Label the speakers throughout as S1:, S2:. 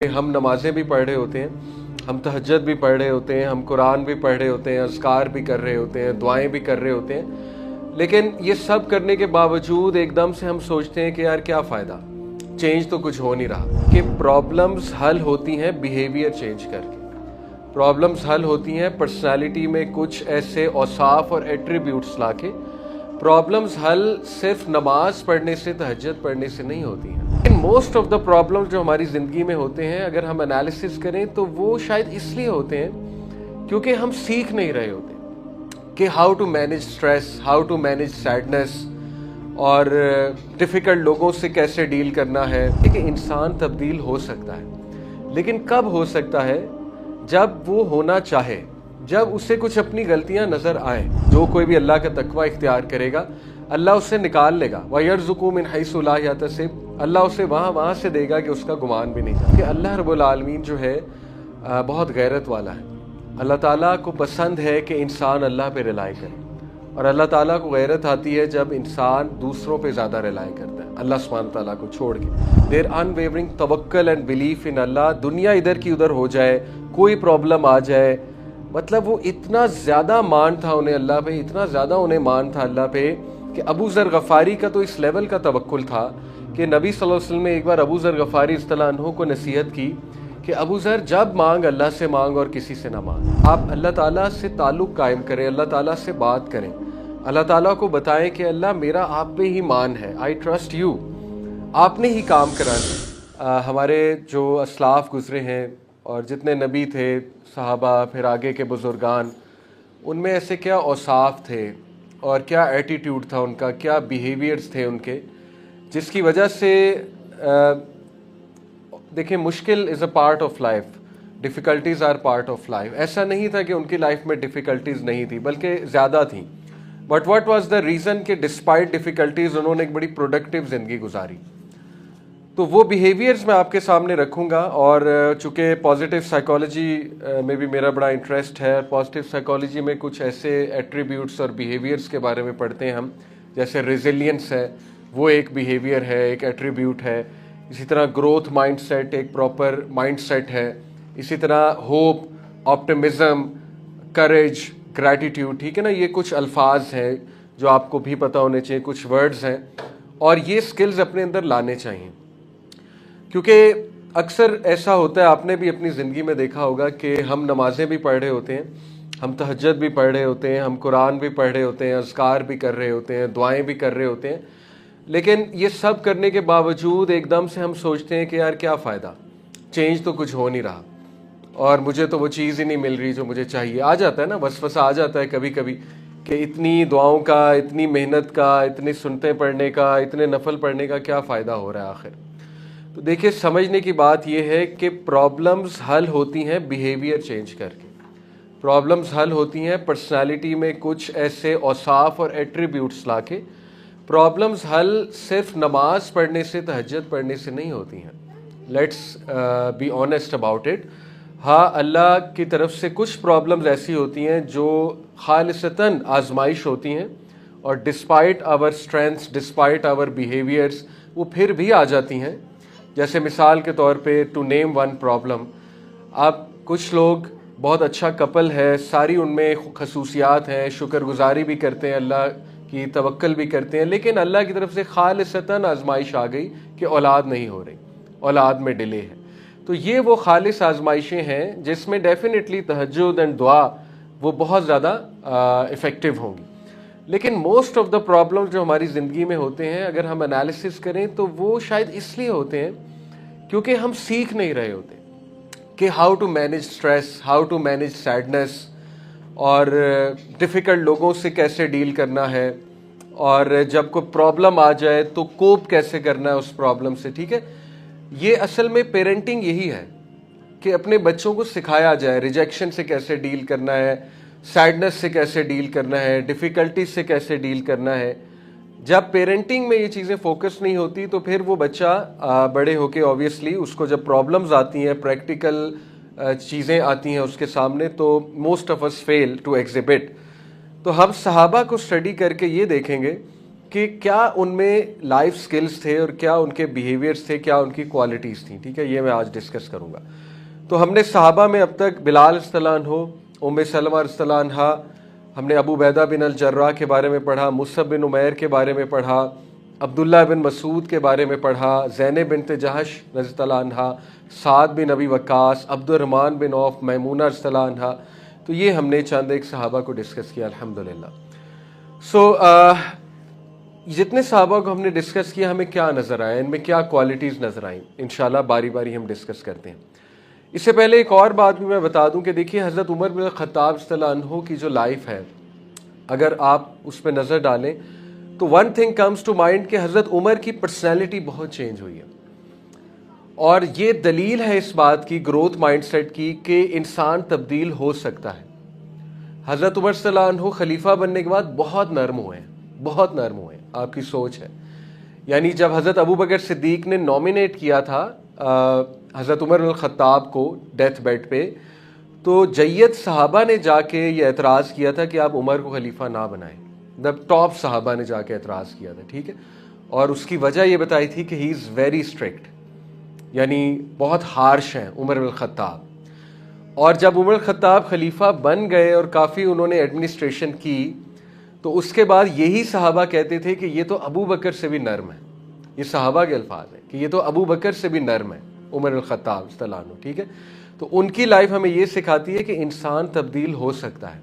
S1: ہم نمازیں بھی پڑھ رہے ہوتے ہیں، ہم تہجد بھی پڑھ رہے ہوتے ہیں، ہم قرآن بھی پڑھ رہے ہوتے ہیں، اذکار بھی کر رہے ہوتے ہیں، دعائیں بھی کر رہے ہوتے ہیں، لیکن یہ سب کرنے کے باوجود ایک دم سے ہم سوچتے ہیں کہ یار کیا فائدہ، چینج تو کچھ ہو نہیں رہا. کہ پرابلمز حل ہوتی ہیں بیہیویئر چینج کر کے، پرابلمز حل ہوتی ہیں پرسنالٹی میں کچھ ایسے اوصاف اور ایٹریبیوٹس لا کے. پرابلمز حل صرف نماز پڑھنے سے، تہجد پڑھنے سے نہیں ہوتی ہیں. لیکن موسٹ آف دا پرابلمز جو ہماری زندگی میں ہوتے ہیں، اگر ہم انالیسس کریں تو وہ شاید اس لیے ہوتے ہیں کیونکہ ہم سیکھ نہیں رہے ہوتے کہ how to manage stress, how to manage sadness, اور ڈیفیکلٹ لوگوں سے کیسے ڈیل کرنا ہے. کہ انسان تبدیل ہو سکتا ہے، لیکن کب ہو سکتا ہے؟ جب وہ ہونا چاہے، جب اسے کچھ اپنی غلطیاں نظر آئیں. جو کوئی بھی اللہ کا تقوی اختیار کرے گا، اللہ اسے نکال لے گا. وَيَرْزُقُهُ مِنْ حَيْثُ لَا يَحْتَسِبُ، اللہ اسے وہاں سے دے گا کہ اس کا گمان بھی نہیں جاتا. کہ اللہ رب العالمین جو ہے بہت غیرت والا ہے. اللہ تعالیٰ کو پسند ہے کہ انسان اللہ پہ ریلائی کرے، اور اللہ تعالیٰ کو غیرت آتی ہے جب انسان دوسروں پہ زیادہ ریلائی کرتا ہے، اللہ سبحانہ تعالیٰ کو چھوڑ کے. دیر unwavering توکل اینڈ بلیف ان اللہ. دنیا ادھر کی ادھر ہو جائے، کوئی پرابلم آ جائے، مطلب وہ اتنا زیادہ مان تھا انہیں اللہ پہ، اتنا زیادہ انہیں مان تھا اللہ پہ کہ ابو ذر غفاری کا تو اس لیول کا توکل تھا کہ نبی صلی اللہ علیہ وسلم نے ایک بار ابو ذر غفاری رضی اللہ عنہ کو نصیحت کی کہ ابو ذر جب مانگ اللہ سے مانگ اور کسی سے نہ مانگ. آپ اللہ تعالیٰ سے تعلق قائم کریں، اللہ تعالیٰ سے بات کریں، اللہ تعالیٰ کو بتائیں کہ اللہ میرا آپ پہ ہی مان ہے، آئی ٹرسٹ یو، آپ نے ہی کام کرانا. ہمارے جو اسلاف گزرے ہیں اور جتنے نبی تھے، صحابہ، پھر آگے کے بزرگان، ان میں ایسے کیا اوصاف تھے اور کیا ایٹیٹیوڈ تھا ان کا، کیا بیہیویئرز تھے ان کے، جس کی وجہ سے دیکھیں مشکل is a part of life, difficulties are part of life. ایسا نہیں تھا کہ ان کی لائف میں ڈیفیکلٹیز نہیں تھی، بلکہ زیادہ تھیں. But what was the reason کہ ڈسپائٹ ڈیفیکلٹیز انہوں نے ایک بڑی پروڈکٹیو زندگی گزاری. تو وہ بیہیویئرز میں آپ کے سامنے رکھوں گا. اور چونکہ پازیٹیو سائیکالوجی میں بھی میرا بڑا انٹرسٹ ہے، پازیٹیو سائیکالوجی میں کچھ ایسے ایٹریبیوٹس اور بیہیویئرز کے بارے میں پڑھتے ہیں ہم، جیسے ریزیلینس ہے، وہ ایک بیہیویئر ہے، ایک ایٹریبیوٹ ہے. اسی طرح گروتھ مائنڈ سیٹ ایک پراپر مائنڈ سیٹ ہے. اسی طرح ہوپ، آپٹمزم، کریج، گریٹیٹیوڈ. ٹھیک ہے نا، یہ کچھ الفاظ ہیں جو آپ کو بھی پتہ ہونے چاہیے، کچھ ورڈز ہیں، اور یہ سکلز اپنے اندر لانے چاہیے. کیونکہ اکثر ایسا ہوتا ہے، آپ نے بھی اپنی زندگی میں دیکھا ہوگا کہ ہم نمازیں بھی پڑھ رہے ہوتے ہیں، ہم تہجد بھی پڑھ رہے ہوتے ہیں، ہم قرآن بھی پڑھ رہے ہوتے ہیں، اذکار بھی کر رہے ہوتے ہیں، دعائیں بھی کر رہے ہوتے ہیں، لیکن یہ سب کرنے کے باوجود ایک دم سے ہم سوچتے ہیں کہ یار کیا فائدہ، چینج تو کچھ ہو نہیں رہا، اور مجھے تو وہ چیز ہی نہیں مل رہی جو مجھے چاہیے. آ جاتا ہے نا، وسوسہ آ جاتا ہے کبھی کبھی کہ اتنی دعاؤں کا، اتنی محنت کا، اتنی سنتیں پڑھنے کا، اتنے نفل پڑھنے کا کیا فائدہ ہو رہا ہے آخر. تو دیکھیے سمجھنے کی بات یہ ہے کہ پرابلمز حل ہوتی ہیں بیہیویئر چینج کر کے. پرابلمز حل ہوتی ہیں پرسنالٹی میں کچھ ایسے اوصاف اور ایٹریبیوٹس لا کے. پرابلمز حل صرف نماز پڑھنے سے، تہجد پڑھنے سے نہیں ہوتی ہیں. Let's be honest about it. ہاں، اللہ کی طرف سے کچھ پرابلمز ایسی ہوتی ہیں جو خالصتاً آزمائش ہوتی ہیں، اور ڈسپائٹ آور اسٹرینتھس، ڈسپائٹ آور بیہیویئرس، وہ پھر بھی آ جاتی ہیں. جیسے مثال کے طور پہ ٹو نیم ون پرابلم، آپ کچھ لوگ بہت اچھا کپل ہے، ساری ان میں خصوصیات ہیں، شکر گزاری بھی کرتے ہیں، اللہ کی توکل بھی کرتے ہیں، لیکن اللہ کی طرف سے خالصتاً آزمائش آ گئی کہ اولاد نہیں ہو رہی، اولاد میں ڈیلے ہے. تو یہ وہ خالص آزمائشیں ہیں جس میں ڈیفینیٹلی تہجد اینڈ دعا وہ بہت زیادہ افیکٹو ہوں گی. لیکن موسٹ آف دا پرابلم جو ہماری زندگی میں ہوتے ہیں، اگر ہم انالیسس کریں تو وہ شاید اس لیے ہوتے ہیں کیونکہ ہم سیکھ نہیں رہے ہوتے کہ how to manage stress, how to manage sadness, اور ڈیفیکلٹ لوگوں سے کیسے ڈیل کرنا ہے، اور جب کوئی پرابلم آ جائے تو کوپ کیسے کرنا ہے اس پرابلم سے. ٹھیک ہے، یہ اصل میں پیرنٹنگ یہی ہے کہ اپنے بچوں کو سکھایا جائے ریجیکشن سے کیسے ڈیل کرنا ہے، سیڈنس سے کیسے ڈیل کرنا ہے، ڈیفیکلٹیز سے کیسے ڈیل کرنا ہے. جب پیرنٹنگ میں یہ چیزیں فوکس نہیں ہوتی تو پھر وہ بچہ بڑے ہو کے آبویسلی اس کو جب پرابلمز آتی ہیں، پریکٹیکل چیزیں آتی ہیں اس کے سامنے، تو most of us fail to exhibit. تو ہم صحابہ کو اسٹڈی کر کے یہ دیکھیں گے کہ کیا ان میں لائف سکلز تھے اور کیا ان کے بیہیویئرس تھے, کیا ان کی کوالٹیز تھیں. ٹھیک ہے, یہ میں آج ڈسکس کروں گا. تو ہم نے صحابہ میں اب تک بلال رضی اللہ عنہ, ام سلمہ رضی اللہ عنہا, ہم نے ابو عبیدہ بن الجراح کے بارے میں پڑھا, مصعب بن عمیر کے بارے میں پڑھا, عبداللہ بن مسعود کے بارے میں پڑھا, زینب بنت جہش رضی اللہ عنہا, سعد بن ابی وقاص, عبد الرحمن بن عوف, میمونہ رضی اللہ عنہا. تو یہ ہم نے چند ایک صحابہ کو ڈسکس کیا الحمدللہ. جتنے صحابہ کو ہم نے ڈسکس کیا ہمیں کیا نظر آیا, ان میں کیا کوالٹیز نظر آئیں, انشاءاللہ باری باری ہم ڈسکس کرتے ہیں. اس سے پہلے ایک اور بات بھی میں بتا دوں کہ دیکھیے حضرت عمر بن الخطاب رضی اللہ عنہ کی جو لائف ہے, اگر آپ اس پہ نظر ڈالیں تو one thing comes to mind کہ حضرت عمر کی پرسنالٹی بہت چینج ہوئی ہے. اور یہ دلیل ہے اس بات کی, گروتھ مائنڈ سیٹ کی, کہ انسان تبدیل ہو سکتا ہے. حضرت عمر صلی اللہ عنہ خلیفہ بننے کے بعد بہت نرم ہوئے ہیں, بہت نرم ہوئے ہیں. آپ کی سوچ ہے, یعنی جب حضرت ابو بکر صدیق نے نامینیٹ کیا تھا حضرت عمر بن الخطاب کو ڈیتھ بیڈ پہ, تو جید صحابہ نے جا کے یہ اعتراض کیا تھا کہ آپ عمر کو خلیفہ نہ بنائیں. ٹاپ صحابہ نے جا کے اعتراض کیا تھا. ٹھیک ہے, اور اس کی وجہ یہ بتائی تھی کہ ہی از ویری اسٹرکٹ, یعنی بہت ہارش ہیں عمر بن الخطاب. اور جب عمر الخطاب خلیفہ بن گئے اور کافی انہوں نے ایڈمنسٹریشن کی, تو اس کے بعد یہی صحابہ کہتے تھے کہ یہ تو ابو بکر سے بھی نرم ہے. یہ صحابہ کے الفاظ ہیں کہ یہ تو ابو بکر سے بھی نرم ہے عمر الخطاب رضی اللہ عنہ. ٹھیک ہے, تو ان کی لائف ہمیں یہ سکھاتی ہے کہ انسان تبدیل ہو سکتا ہے,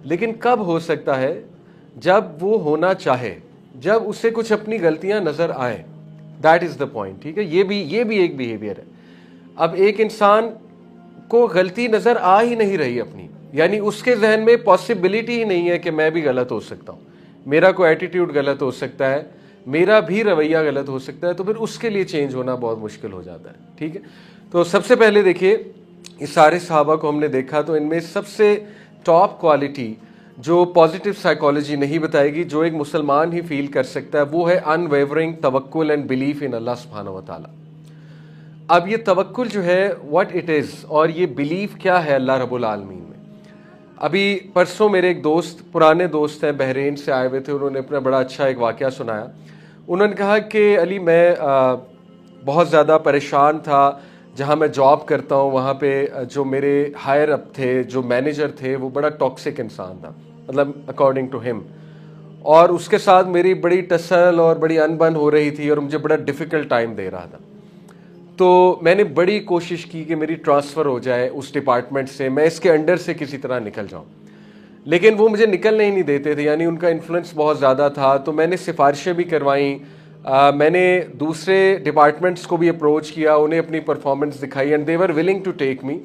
S1: لیکن کب ہو سکتا ہے؟ جب وہ ہونا چاہے, جب اسے کچھ اپنی غلطیاں نظر آئیں. That is the point. ٹھیک ہے, یہ بھی ایک بیہیویئر ہے. اب ایک انسان کو غلطی نظر آ ہی نہیں رہی اپنی, یعنی اس کے ذہن میں پاسبلٹی ہی نہیں ہے کہ میں بھی غلط ہو سکتا ہوں, میرا کوئی ایٹیٹیوڈ غلط ہو سکتا ہے, میرا بھی رویہ غلط ہو سکتا ہے, تو پھر اس کے لیے چینج ہونا بہت مشکل ہو جاتا ہے. ٹھیک ہے, تو سب سے پہلے دیکھیے اس سارے صحابہ کو ہم نے دیکھا, تو ان میں سب سے ٹاپ کوالٹی جو پازیٹیو سائیکالوجی نہیں بتائے گی, جو ایک مسلمان ہی فیل کر سکتا ہے, وہ ہے ان ویورنگ توکل اینڈ بلیف ان اللہ سبحانہ و تعالیٰ. اب یہ توکل جو ہے واٹ اٹ از, اور یہ بلیف کیا ہے اللہ رب العالمین میں. ابھی پرسوں میرے ایک دوست, پرانے دوست ہیں, بحرین سے آئے ہوئے تھے, انہوں نے اپنا بڑا اچھا ایک واقعہ سنایا. انہوں نے کہا کہ علی میں بہت زیادہ پریشان تھا, جہاں میں جاب کرتا ہوں وہاں پہ جو میرے ہائر اپ تھے, جو مینیجر تھے, وہ بڑا ٹاکسک انسان تھا, مطلب اکارڈنگ ٹو ہم, اور اس کے ساتھ میری بڑی ٹسل اور بڑی انبن ہو رہی تھی, اور مجھے بڑا ڈیفیکلٹ ٹائم دے رہا تھا. تو میں نے بڑی کوشش کی کہ میری ٹرانسفر ہو جائے اس ڈپارٹمنٹ سے, میں اس کے انڈر سے کسی طرح نکل جاؤں, لیکن وہ مجھے نکلنے ہی نہیں دیتے تھے, یعنی ان کا انفلوئنس بہت زیادہ تھا. تو میں نے سفارشیں بھی کروائیں, میں نے دوسرے ڈپارٹمنٹس کو بھی اپروچ کیا, انہیں اپنی پرفارمنس دکھائی, and they were willing to take می,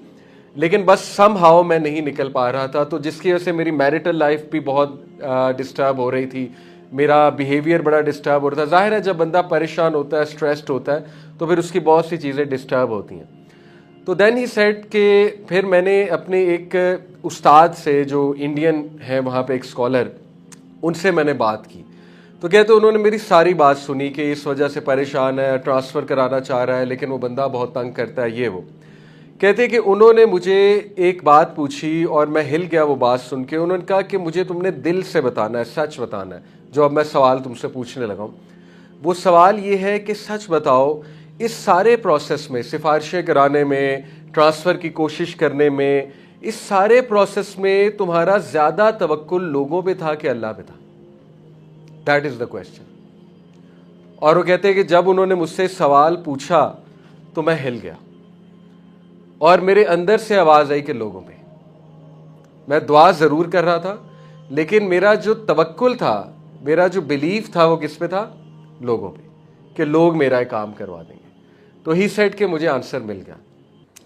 S1: لیکن بس سم ہاؤ میں نہیں نکل پا رہا تھا. تو جس کی وجہ سے میری میرٹل لائف بھی بہت ڈسٹرب ہو رہی تھی, میرا بیہیویئر بڑا ڈسٹرب ہو رہا تھا. ظاہر ہے جب بندہ پریشان ہوتا ہے, اسٹریسڈ ہوتا ہے, تو پھر اس کی بہت سی چیزیں ڈسٹرب ہوتی ہیں. تو دین ہی سیڈ کہ پھر میں نے اپنے ایک استاد سے جو انڈین ہیں وہاں پہ ایک اسکالر, ان سے میں نے بات کی. تو کہتے انہوں نے میری ساری بات سنی کہ اس وجہ سے پریشان ہے, ٹرانسفر کرانا چاہ رہا ہے, لیکن وہ بندہ بہت تنگ کرتا ہے, یہ وہ. کہتے کہ انہوں نے مجھے ایک بات پوچھی اور میں ہل گیا وہ بات سن کے. انہوں نے کہا کہ مجھے تم نے دل سے بتانا ہے, سچ بتانا ہے. جو اب میں سوال تم سے پوچھنے لگا ہوں, وہ سوال یہ ہے کہ سچ بتاؤ, اس سارے پروسیس میں, سفارشیں کرانے میں, ٹرانسفر کی کوشش کرنے میں, اس سارے پروسیس میں تمہارا زیادہ توکل لوگوں پہ تھا کہ اللہ پہ تھا؟ That is the question. اور وہ کہتے ہیں کہ جب انہوں نے مجھ سے سوال پوچھا تو میں ہل گیا, اور میرے اندر سے آواز آئی کہ لوگوں پہ. میں دعا ضرور کر رہا تھا, لیکن میرا جو توکل تھا, میرا جو بلیف تھا, وہ کس پہ تھا؟ لوگوں پہ, کہ لوگ میرا کام کروا دیں گے. تو ہی سیڈ کہ مجھے آنسر مل گیا.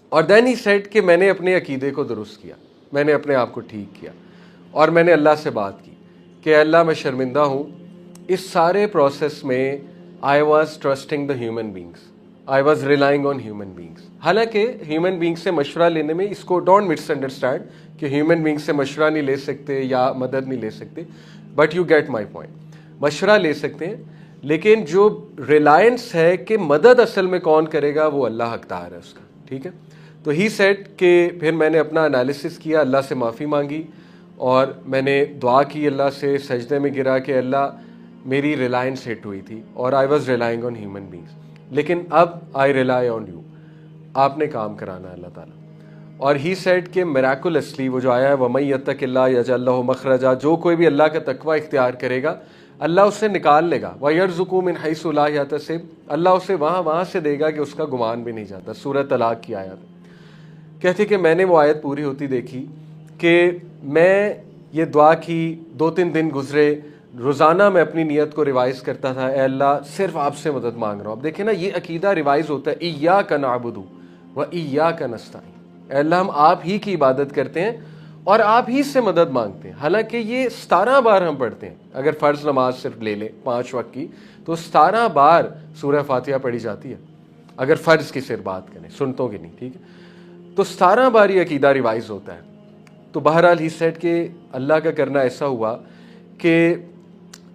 S1: اور دین ہی سیڈ کہ میں نے اپنے عقیدے کو درست کیا, میں نے اپنے آپ کو ٹھیک کیا, اور میں نے اللہ سے بات کی کہ اللہ میں شرمندہ ہوں, اس سارے پروسیس میں I was trusting the human beings, I was relying on human beings. حالانکہ ہیومن بینگ سے مشورہ لینے میں, اس کو ڈونٹ مس انڈرسٹینڈ کہ ہیومن بینگ سے مشورہ نہیں لے سکتے یا مدد نہیں لے سکتے, but you get my point. مشورہ لے سکتے ہیں, لیکن جو ریلائنس ہے کہ مدد اصل میں کون کرے گا, وہ اللہ حقدار ہے اس کا. ٹھیک ہے, تو ہی سیڈ کہ پھر میں نے اپنا انالیسس کیا, اللہ سے معافی مانگی, اور میں نے دعا کی اللہ سے, سجدے میں گرا کہ اللہ میری ریلائنس ہٹ ہوئی تھی اور I was relying on human beings. لیکن اب آئی ریلائی آن یو. آپ نے کام کرانا ہے اللہ تعالیٰ. اور ہی سیڈ کہ میراکولسلی وہ جو آیا ہے وَمَن يَتَّقِ اللَّهَ يَجْعَل لَّهُ مَخْرَجًا, جو کوئی بھی اللہ کا تقوی اختیار کرے گا اللہ اسے نکال لے گا. وَيَرْزُقُهُ مِنْ حَيْثُ لَا يَحْتَسِبُ, اللہ اسے وہاں سے دے گا کہ اس کا گمان بھی نہیں جاتا. سورۃ طلاق کی آیت. کہتے کہ میں نے وہ آیت پوری ہوتی دیکھی کہ میں یہ دعا کی, 2-3 دن گزرے, روزانہ میں اپنی نیت کو ریوائز کرتا تھا, اے اللہ صرف آپ سے مدد مانگ رہا ہوں. اب دیکھیں نا یہ عقیدہ ریوائز ہوتا ہے, ایاک نعبد و ایاک نستعین, اے اللہ ہم آپ ہی کی عبادت کرتے ہیں اور آپ ہی سے مدد مانگتے ہیں. حالانکہ یہ 17 بار ہم پڑھتے ہیں. اگر فرض نماز صرف لے لیں 5 وقت کی تو 17 بار سورہ فاتحہ پڑھی جاتی ہے, اگر فرض کی صرف بات کریں, سنتوں کی نہیں, ٹھیک ہے. تو 17 بار یہ عقیدہ ریوائز ہوتا ہے. تو بہرحال ہی سیٹ کہ اللہ کا کرنا ایسا ہوا کہ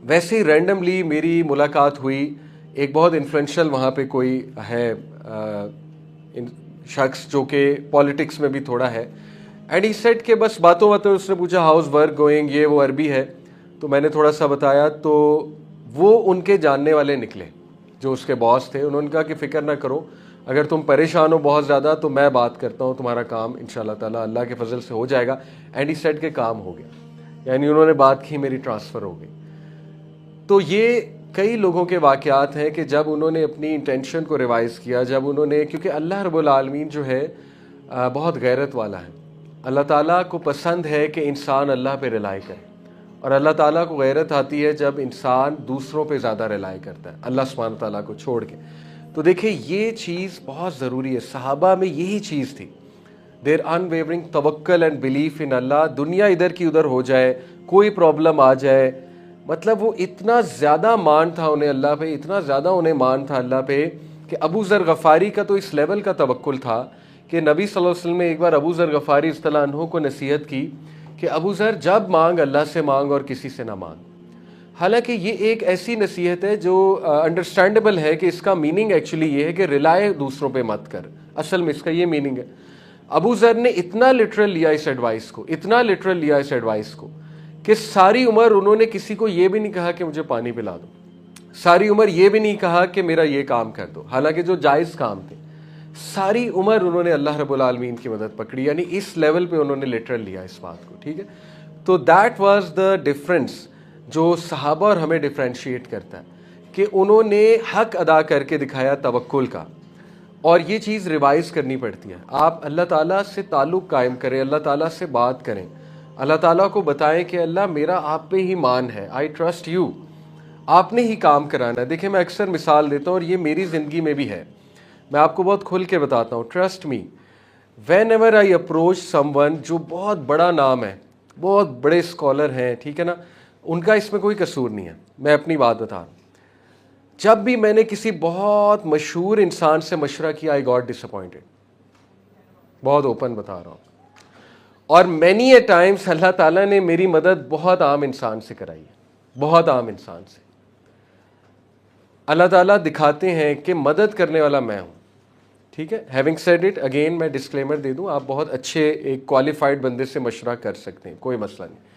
S1: ویسے ہی رینڈملی میری ملاقات ہوئی, ایک بہت انفلوئنشل وہاں پہ کوئی ہے شخص جو کہ پالیٹکس میں بھی تھوڑا ہے. اینڈ ہی سیٹ کہ بس باتوں اس نے پوچھا ہاؤز ورک گوئنگ, یہ وہ عربی ہے, تو میں نے تھوڑا سا بتایا. تو وہ ان کے جاننے والے نکلے جو اس کے باس تھے. انہوں نے کہا کہ فکر نہ کرو, اگر تم پریشان ہو بہت زیادہ تو میں بات کرتا ہوں, تمہارا کام انشاءاللہ تعالیٰ اللہ کے فضل سے ہو جائے گا. اینڈ ہی سیٹ کے کام ہو گیا, یعنی انہوں نے بات کی, میری ٹرانسفر ہو گئی. تو یہ کئی لوگوں کے واقعات ہیں کہ جب انہوں نے اپنی انٹینشن کو ریوائز کیا, جب انہوں نے, کیونکہ اللہ رب العالمین جو ہے بہت غیرت والا ہے. اللہ تعالیٰ کو پسند ہے کہ انسان اللہ پہ ریلائی کرے, اور اللہ تعالیٰ کو غیرت آتی ہے جب انسان دوسروں پہ زیادہ ریلائی کرتا ہے اللہ سبحانہ تعالیٰ کو چھوڑ کے. تو دیکھیں یہ چیز بہت ضروری ہے. صحابہ میں یہی چیز تھی, دیر انویورنگ توکل اینڈ بلیف ان اللہ. دنیا ادھر کی ادھر ہو جائے, کوئی پرابلم آ جائے, مطلب وہ اتنا زیادہ مان تھا انہیں اللہ پہ, اتنا زیادہ انہیں مان تھا اللہ پہ کہ ابو ذر غفاری کا تو اس لیول کا توکل تھا کہ نبی صلی اللہ علیہ وسلم نے ایک بار ابو ذر غفاری رضی اللہ عنہ کو نصیحت کی کہ ابو ذر جب مانگ اللہ سے مانگ اور کسی سے نہ مانگ. حالانکہ یہ ایک ایسی نصیحت ہے جو انڈرسٹینڈیبل ہے کہ اس کا میننگ ایکچولی یہ ہے کہ ریلائے دوسروں پہ مت کر, اصل میں اس کا یہ میننگ ہے. ابو ذر نے اتنا لٹرل لیا اس ایڈوائس کو, اتنا لٹرل لیا اس ایڈوائس کو کہ ساری عمر انہوں نے کسی کو یہ بھی نہیں کہا کہ مجھے پانی پلا دو, ساری عمر یہ بھی نہیں کہا کہ میرا یہ کام کر دو, حالانکہ جو جائز کام تھے. ساری عمر انہوں نے اللہ رب العالمین کی مدد پکڑی, یعنی اس لیول پہ انہوں نے لٹرل لیا اس بات کو, ٹھیک ہے. تو دیٹ واز دا ڈفرنس جو صحابہ اور ہمیں ڈفرینشیٹ کرتا ہے کہ انہوں نے حق ادا کر کے دکھایا توکل کا. اور یہ چیز ریوائز کرنی پڑتی ہے. آپ اللہ تعالیٰ سے تعلق قائم کریں, اللہ تعالیٰ سے بات کریں, اللہ تعالیٰ کو بتائیں کہ اللہ میرا آپ پہ ہی مان ہے, آئی ٹرسٹ یو, آپ نے ہی کام کرانا ہے. دیکھیں میں اکثر مثال دیتا ہوں اور یہ میری زندگی میں بھی ہے, میں آپ کو بہت کھل کے بتاتا ہوں. Trust me, when ever I approach some one جو بہت بڑا نام ہے, بہت بڑے اسکالر ہیں, ٹھیک ہے نا, ان کا اس میں کوئی قصور نہیں ہے, میں اپنی بات بتا رہا ہوں. جب بھی میں نے کسی بہت مشہور انسان سے مشورہ کیا آئی گاٹ ڈس اپوائنٹڈ, بہت اوپن بتا رہا ہوں. اور مینی اے ٹائمس اللہ تعالیٰ نے میری مدد بہت عام انسان سے کرائی ہے, بہت عام انسان سے. اللہ تعالیٰ دکھاتے ہیں کہ مدد کرنے والا میں ہوں, ٹھیک ہے. ہیونگ سیڈ اٹ, اگین میں ڈسکلیمر دے دوں, آپ بہت اچھے ایک کوالیفائڈ بندے سے مشورہ کر سکتے ہیں, کوئی مسئلہ نہیں.